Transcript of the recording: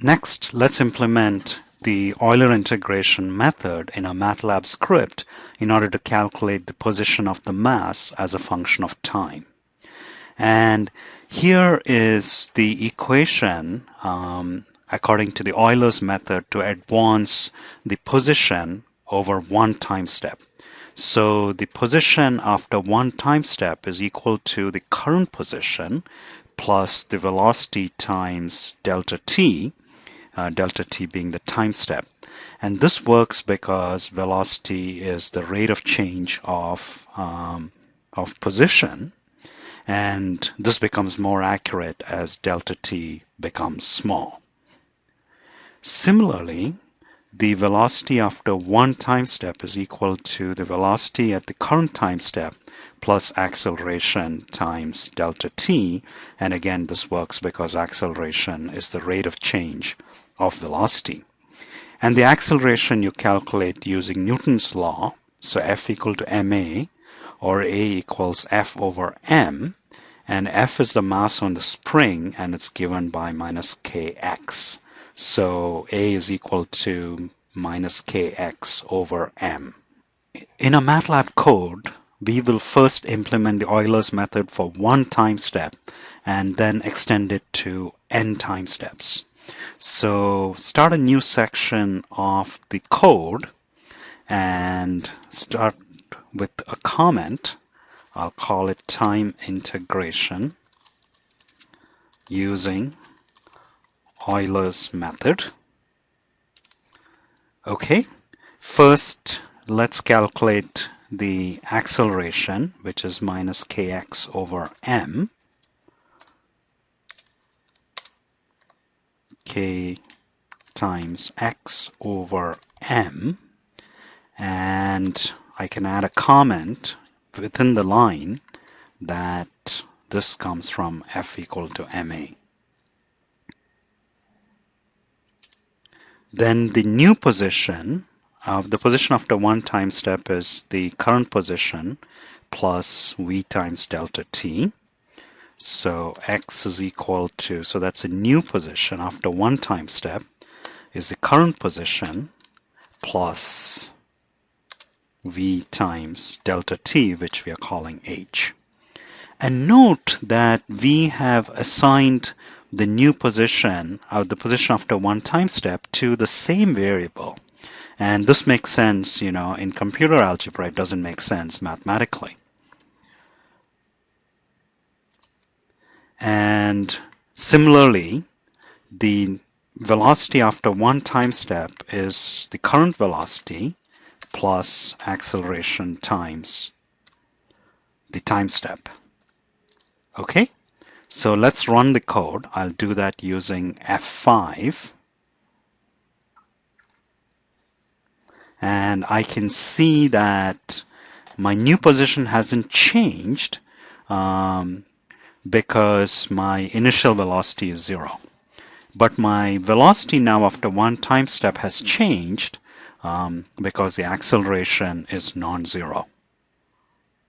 Next, let's implement the Euler integration method in a MATLAB script in order to calculate the position of the mass as a function of time. And here is the equation according to the Euler's method to advance the position over one time step. So the position after one time step is equal to the current position plus the velocity times delta t being the time step. And this works because velocity is the rate of change of position, and this becomes more accurate as delta t becomes small. Similarly, the velocity after one time step is equal to the velocity at the current time step plus acceleration times delta t, and again this works because acceleration is the rate of change of velocity. And the acceleration you calculate using Newton's law, so F equal to ma, or A equals F over m, and F is the mass on the spring and it's given by minus kx. So A is equal to minus kx over m. In a MATLAB code, we will first implement the Euler's method for one time step and then extend it to n time steps. So start a new section of the code and start with a comment. I'll call it time integration using Euler's method. Okay, first let's calculate the acceleration, which is minus kx over m. K times x over m, and I can add a comment within the line that this comes from F equal to ma. Then the new position, the position after one time step is the current position plus v times delta t. So x is equal to, so that's a new position after one time step, is the current position plus v times delta t, which we are calling h. And note that we have assigned the new position, the position after one time step, to the same variable. And this makes sense, in computer algebra. It doesn't make sense mathematically. And similarly, the velocity after one time step is the current velocity plus acceleration times the time step. Okay, so let's run the code. I'll do that using F5. And I can see that my new position hasn't changed because my initial velocity is 0. But my velocity now after one time step has changed because the acceleration is non-zero.